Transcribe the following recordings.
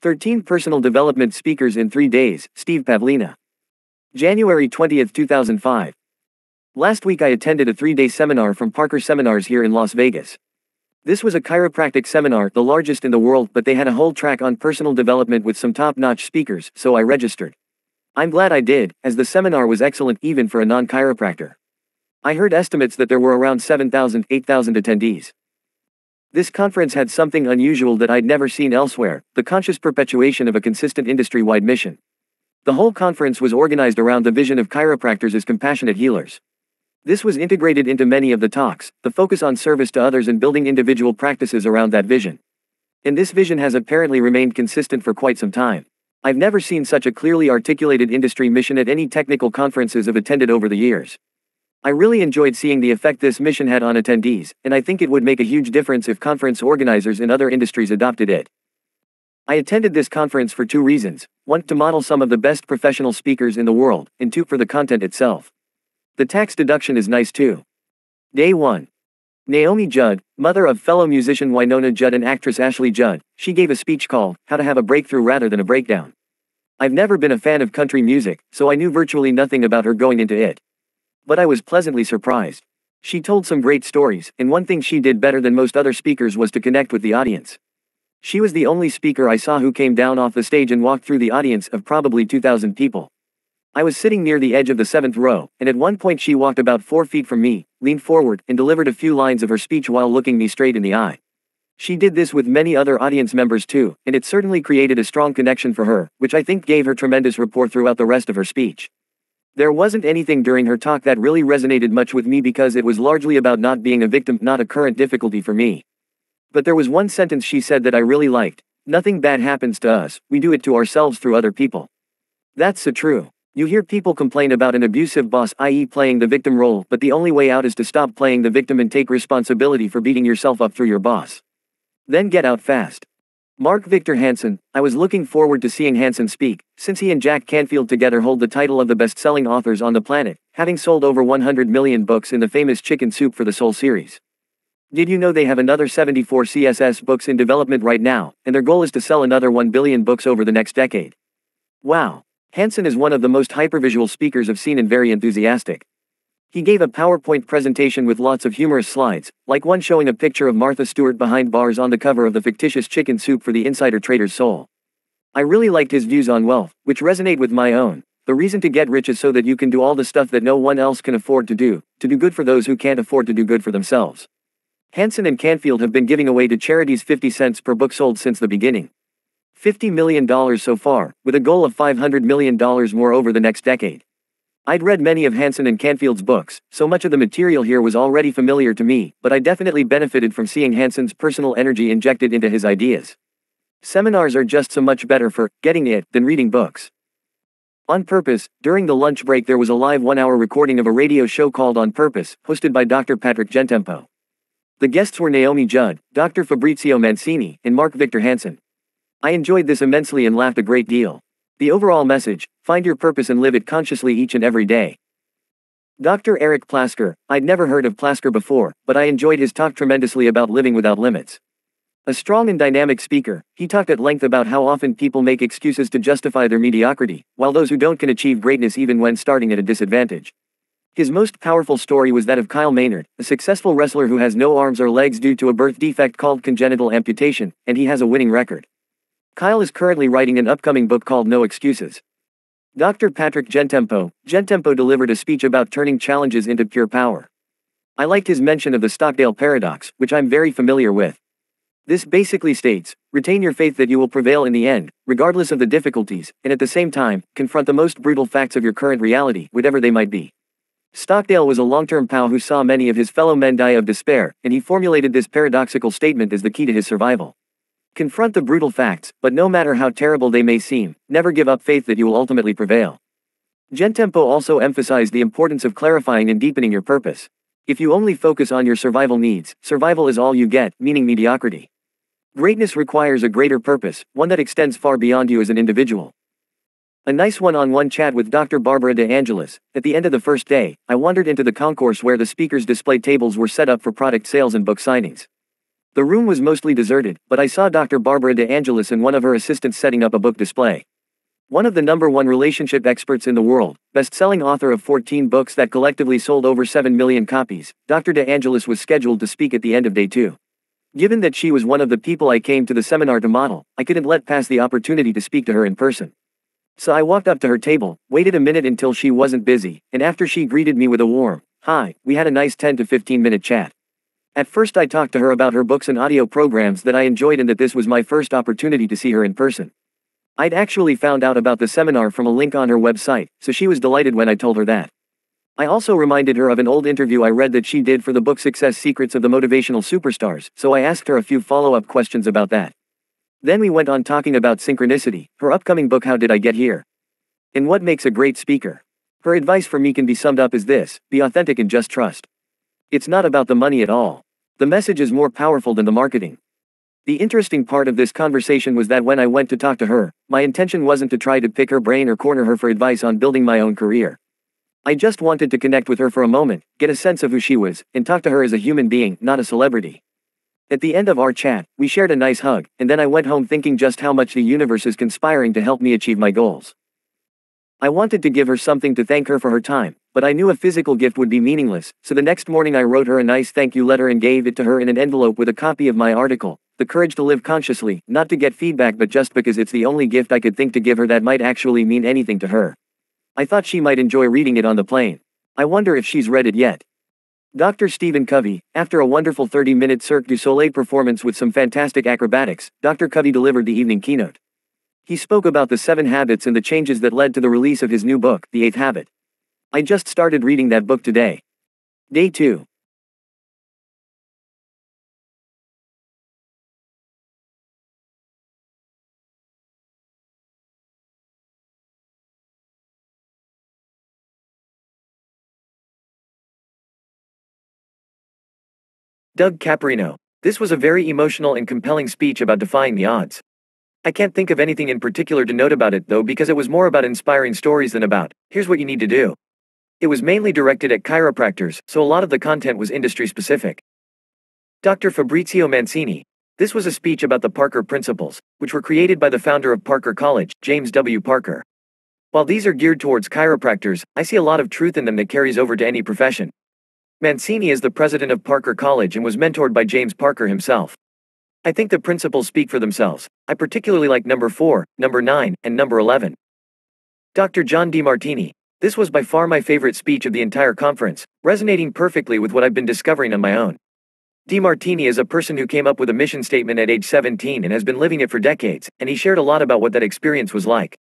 13 Personal Development Speakers in 3 Days, Steve Pavlina. January 20, 2005. Last week I attended a 3-day seminar from Parker Seminars here in Las Vegas. This was a chiropractic seminar, the largest in the world, but they had a whole track on personal development with some top-notch speakers, so I registered. I'm glad I did, as the seminar was excellent even for a non-chiropractor. I heard estimates that there were around 7,000, 8,000 attendees. This conference had something unusual that I'd never seen elsewhere, the conscious perpetuation of a consistent industry-wide mission. The whole conference was organized around the vision of chiropractors as compassionate healers. This was integrated into many of the talks, the focus on service to others and building individual practices around that vision. And this vision has apparently remained consistent for quite some time. I've never seen such a clearly articulated industry mission at any technical conferences I've attended over the years. I really enjoyed seeing the effect this mission had on attendees, and I think it would make a huge difference if conference organizers in other industries adopted it. I attended this conference for 2 reasons: 1, to model some of the best professional speakers in the world, and 2, for the content itself. The tax deduction is nice too. Day 1. Naomi Judd, mother of fellow musician Wynonna Judd and actress Ashley Judd, she gave a speech called, "How to Have a Breakthrough Rather Than a Breakdown." I've never been a fan of country music, so I knew virtually nothing about her going into it. But I was pleasantly surprised. She told some great stories, and one thing she did better than most other speakers was to connect with the audience. She was the only speaker I saw who came down off the stage and walked through the audience of probably 2,000 people. I was sitting near the edge of the 7th row, and at one point she walked about 4 feet from me, leaned forward, and delivered a few lines of her speech while looking me straight in the eye. She did this with many other audience members too, and it certainly created a strong connection for her, which I think gave her tremendous rapport throughout the rest of her speech. There wasn't anything during her talk that really resonated much with me because it was largely about not being a victim, not a current difficulty for me. But there was one sentence she said that I really liked: "Nothing bad happens to us, we do it to ourselves through other people." That's so true. You hear people complain about an abusive boss, i.e. playing the victim role, but the only way out is to stop playing the victim and take responsibility for beating yourself up through your boss. Then get out fast. Mark Victor Hansen. I was looking forward to seeing Hansen speak, since he and Jack Canfield together hold the title of the best-selling authors on the planet, having sold over 100 million books in the famous Chicken Soup for the Soul series. Did you know they have another 74 CSS books in development right now, and their goal is to sell another 1 billion books over the next decade? Wow. Hansen is one of the most hypervisual speakers I've seen and very enthusiastic. He gave a PowerPoint presentation with lots of humorous slides, like one showing a picture of Martha Stewart behind bars on the cover of the fictitious Chicken Soup for the Insider Trader's Soul. I really liked his views on wealth, which resonate with my own. The reason to get rich is so that you can do all the stuff that no one else can afford to do good for those who can't afford to do good for themselves. Hansen and Canfield have been giving away to charities 50 cents per book sold since the beginning. $50 million so far, with a goal of $500 million more over the next decade. I'd read many of Hansen and Canfield's books, so much of the material here was already familiar to me, but I definitely benefited from seeing Hansen's personal energy injected into his ideas. Seminars are just so much better for getting it than reading books. On Purpose, during the lunch break there was a live 1-hour recording of a radio show called On Purpose, hosted by Dr. Patrick Gentempo. The guests were Naomi Judd, Dr. Fabrizio Mancini, and Mark Victor Hansen. I enjoyed this immensely and laughed a great deal. The overall message: find your purpose and live it consciously each and every day. Dr. Eric Plasker. I'd never heard of Plasker before, but I enjoyed his talk tremendously about living without limits. A strong and dynamic speaker, he talked at length about how often people make excuses to justify their mediocrity, while those who don't can achieve greatness even when starting at a disadvantage. His most powerful story was that of Kyle Maynard, a successful wrestler who has no arms or legs due to a birth defect called congenital amputation, and he has a winning record. Kyle is currently writing an upcoming book called No Excuses. Dr. Patrick Gentempo delivered a speech about turning challenges into pure power. I liked his mention of the Stockdale paradox, which I'm very familiar with. This basically states, retain your faith that you will prevail in the end, regardless of the difficulties, and at the same time, confront the most brutal facts of your current reality, whatever they might be. Stockdale was a long-term pal who saw many of his fellow men die of despair, and he formulated this paradoxical statement as the key to his survival. Confront the brutal facts, but no matter how terrible they may seem, never give up faith that you will ultimately prevail. Gentempo also emphasized the importance of clarifying and deepening your purpose. If you only focus on your survival needs, survival is all you get, meaning mediocrity. Greatness requires a greater purpose, one that extends far beyond you as an individual. A nice one-on-one chat with Dr. Barbara De Angelis. At the end of the first day, I wandered into the concourse where the speakers' display tables were set up for product sales and book signings. The room was mostly deserted, but I saw Dr. Barbara De Angelis and one of her assistants setting up a book display. One of the #1 relationship experts in the world, best-selling author of 14 books that collectively sold over 7 million copies, Dr. De Angelis was scheduled to speak at the end of day 2. Given that she was one of the people I came to the seminar to model, I couldn't let pass the opportunity to speak to her in person. So I walked up to her table, waited a minute until she wasn't busy, and after she greeted me with a warm, "Hi," we had a nice 10 to 15 minute chat. At first I talked to her about her books and audio programs that I enjoyed and that this was my first opportunity to see her in person. I'd actually found out about the seminar from a link on her website, so she was delighted when I told her that. I also reminded her of an old interview I read that she did for the book Success Secrets of the Motivational Superstars, so I asked her a few follow-up questions about that. Then we went on talking about synchronicity, her upcoming book How Did I Get Here? And what makes a great speaker. Her advice for me can be summed up as this: be authentic and just trust. It's not about the money at all. The message is more powerful than the marketing. The interesting part of this conversation was that when I went to talk to her, my intention wasn't to try to pick her brain or corner her for advice on building my own career. I just wanted to connect with her for a moment, get a sense of who she was, and talk to her as a human being, not a celebrity. At the end of our chat, we shared a nice hug, and then I went home thinking just how much the universe is conspiring to help me achieve my goals. I wanted to give her something to thank her for her time, but I knew a physical gift would be meaningless, so the next morning I wrote her a nice thank you letter and gave it to her in an envelope with a copy of my article, The Courage to Live Consciously, not to get feedback but just because it's the only gift I could think to give her that might actually mean anything to her. I thought she might enjoy reading it on the plane. I wonder if she's read it yet. Dr. Stephen Covey, after a wonderful 30-minute Cirque du Soleil performance with some fantastic acrobatics, Dr. Covey delivered the evening keynote. He spoke about the 7 habits and the changes that led to the release of his new book, The 8th Habit. I just started reading that book today. Day 2. Doug Caprino. This was a very emotional and compelling speech about defying the odds. I can't think of anything in particular to note about it though, because it was more about inspiring stories than about, here's what you need to do. It was mainly directed at chiropractors, so a lot of the content was industry specific. Dr. Fabrizio Mancini. This was a speech about the Parker Principles, which were created by the founder of Parker College, James W. Parker. While these are geared towards chiropractors, I see a lot of truth in them that carries over to any profession. Mancini is the president of Parker College and was mentored by James Parker himself. I think the principles speak for themselves. I particularly like number 4, number 9, and number 11. Dr. John DeMartini. This was by far my favorite speech of the entire conference, resonating perfectly with what I've been discovering on my own. DeMartini is a person who came up with a mission statement at age 17 and has been living it for decades, and he shared a lot about what that experience was like.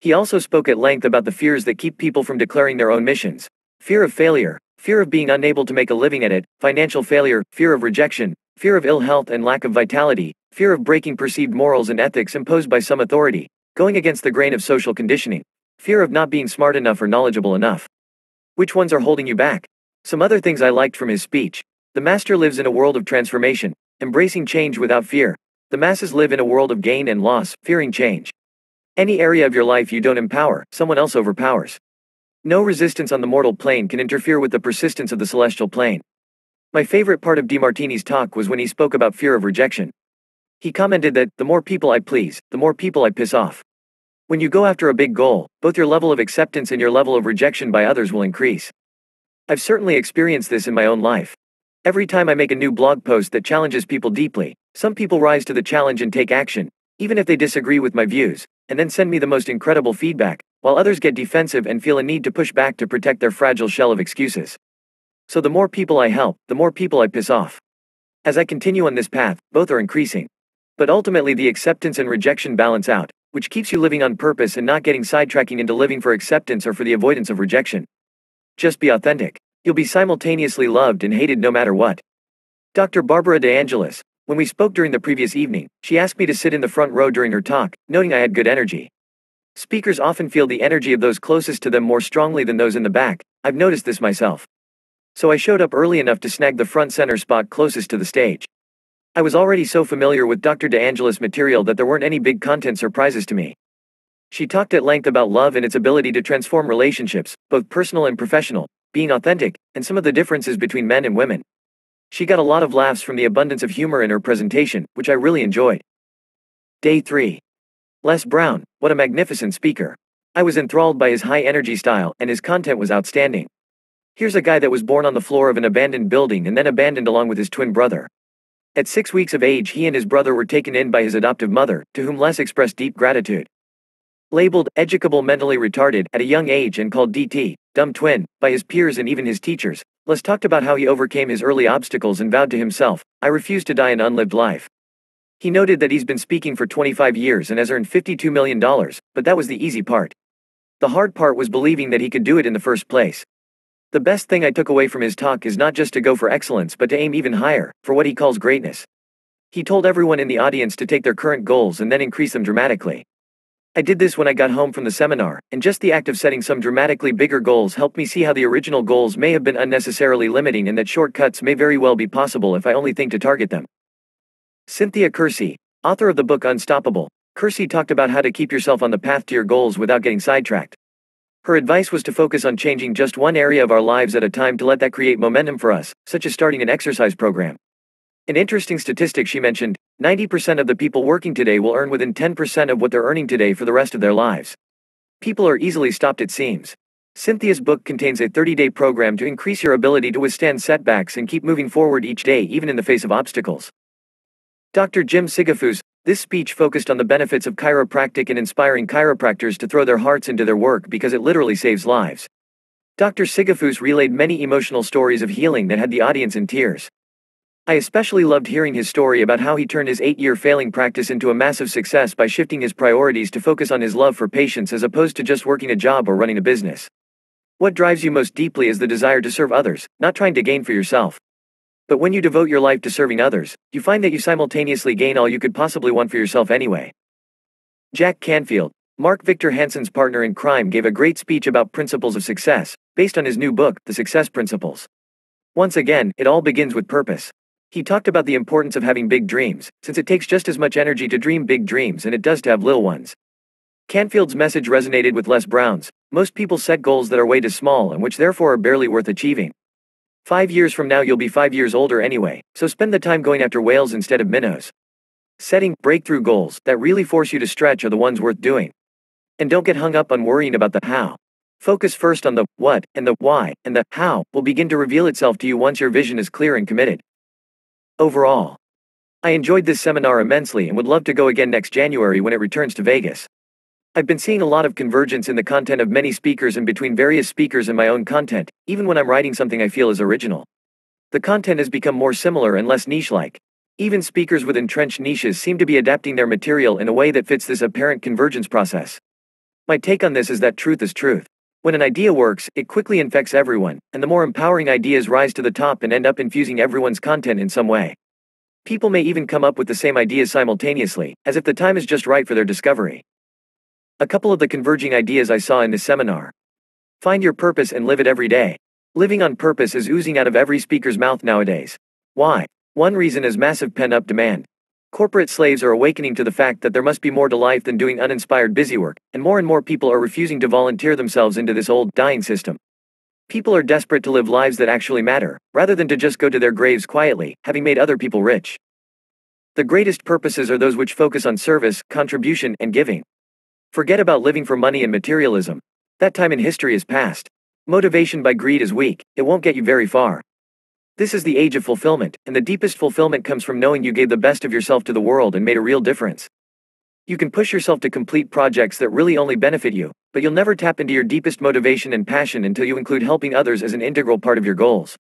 He also spoke at length about the fears that keep people from declaring their own missions. Fear of failure, fear of being unable to make a living at it, financial failure, fear of rejection, fear of ill health and lack of vitality, fear of breaking perceived morals and ethics imposed by some authority, going against the grain of social conditioning, fear of not being smart enough or knowledgeable enough. Which ones are holding you back? Some other things I liked from his speech. The master lives in a world of transformation, embracing change without fear. The masses live in a world of gain and loss, fearing change. Any area of your life you don't empower, someone else overpowers. No resistance on the mortal plane can interfere with the persistence of the celestial plane. My favorite part of DeMartini's talk was when he spoke about fear of rejection. He commented that, the more people I please, the more people I piss off. When you go after a big goal, both your level of acceptance and your level of rejection by others will increase. I've certainly experienced this in my own life. Every time I make a new blog post that challenges people deeply, some people rise to the challenge and take action, even if they disagree with my views, and then send me the most incredible feedback, while others get defensive and feel a need to push back to protect their fragile shell of excuses. So the more people I help, the more people I piss off. As I continue on this path, both are increasing. But ultimately the acceptance and rejection balance out, which keeps you living on purpose and not getting sidetracking into living for acceptance or for the avoidance of rejection. Just be authentic. You'll be simultaneously loved and hated no matter what. Dr. Barbara De Angelis. When we spoke during the previous evening, she asked me to sit in the front row during her talk, noting I had good energy. Speakers often feel the energy of those closest to them more strongly than those in the back. I've noticed this myself. So I showed up early enough to snag the front center spot closest to the stage. I was already so familiar with Dr. De Angelis' material that there weren't any big content surprises to me. She talked at length about love and its ability to transform relationships, both personal and professional, being authentic, and some of the differences between men and women. She got a lot of laughs from the abundance of humor in her presentation, which I really enjoyed. Day 3. Les Brown, what a magnificent speaker. I was enthralled by his high-energy style, and his content was outstanding. Here's a guy that was born on the floor of an abandoned building and then abandoned along with his twin brother. At 6 weeks of age, he and his brother were taken in by his adoptive mother, to whom Les expressed deep gratitude. Labeled educable mentally retarded at a young age and called DT, dumb twin, by his peers and even his teachers, Les talked about how he overcame his early obstacles and vowed to himself, "I refuse to die an unlived life." He noted that he's been speaking for 25 years and has earned $52 million, but that was the easy part. The hard part was believing that he could do it in the first place. The best thing I took away from his talk is not just to go for excellence but to aim even higher, for what he calls greatness. He told everyone in the audience to take their current goals and then increase them dramatically. I did this when I got home from the seminar, and just the act of setting some dramatically bigger goals helped me see how the original goals may have been unnecessarily limiting and that shortcuts may very well be possible if I only think to target them. Cynthia Kersey, author of the book Unstoppable, Kersey talked about how to keep yourself on the path to your goals without getting sidetracked. Her advice was to focus on changing just one area of our lives at a time to let that create momentum for us, such as starting an exercise program. An interesting statistic she mentioned, 90% of the people working today will earn within 10% of what they're earning today for the rest of their lives. People are easily stopped, it seems. Cynthia's book contains a 30-day program to increase your ability to withstand setbacks and keep moving forward each day even in the face of obstacles. Dr. Jim Sigafus, this speech focused on the benefits of chiropractic and inspiring chiropractors to throw their hearts into their work because it literally saves lives. Dr. Sigafus relayed many emotional stories of healing that had the audience in tears. I especially loved hearing his story about how he turned his 8-year failing practice into a massive success by shifting his priorities to focus on his love for patients as opposed to just working a job or running a business. What drives you most deeply is the desire to serve others, not trying to gain for yourself. But when you devote your life to serving others, you find that you simultaneously gain all you could possibly want for yourself anyway. Jack Canfield, Mark Victor Hansen's partner in crime, gave a great speech about principles of success, based on his new book, The Success Principles. Once again, it all begins with purpose. He talked about the importance of having big dreams, since it takes just as much energy to dream big dreams and it does to have little ones. Canfield's message resonated with Les Brown's. Most people set goals that are way too small and which therefore are barely worth achieving. 5 years from now you'll be 5 years older anyway, so spend the time going after whales instead of minnows. Setting breakthrough goals that really force you to stretch are the ones worth doing. And don't get hung up on worrying about the how. Focus first on the what, and the why, and the how will begin to reveal itself to you once your vision is clear and committed. Overall, I enjoyed this seminar immensely and would love to go again next January when it returns to Vegas. I've been seeing a lot of convergence in the content of many speakers and between various speakers and my own content, even when I'm writing something I feel is original. The content has become more similar and less niche-like. Even speakers with entrenched niches seem to be adapting their material in a way that fits this apparent convergence process. My take on this is that truth is truth. When an idea works, it quickly infects everyone, and the more empowering ideas rise to the top and end up infusing everyone's content in some way. People may even come up with the same ideas simultaneously, as if the time is just right for their discovery. A couple of the converging ideas I saw in this seminar. Find your purpose and live it every day. Living on purpose is oozing out of every speaker's mouth nowadays. Why? One reason is massive pent-up demand. Corporate slaves are awakening to the fact that there must be more to life than doing uninspired busywork, and more people are refusing to volunteer themselves into this old, dying system. People are desperate to live lives that actually matter, rather than to just go to their graves quietly, having made other people rich. The greatest purposes are those which focus on service, contribution, and giving. Forget about living for money and materialism. That time in history is past. Motivation by greed is weak, it won't get you very far. This is the age of fulfillment, and the deepest fulfillment comes from knowing you gave the best of yourself to the world and made a real difference. You can push yourself to complete projects that really only benefit you, but you'll never tap into your deepest motivation and passion until you include helping others as an integral part of your goals.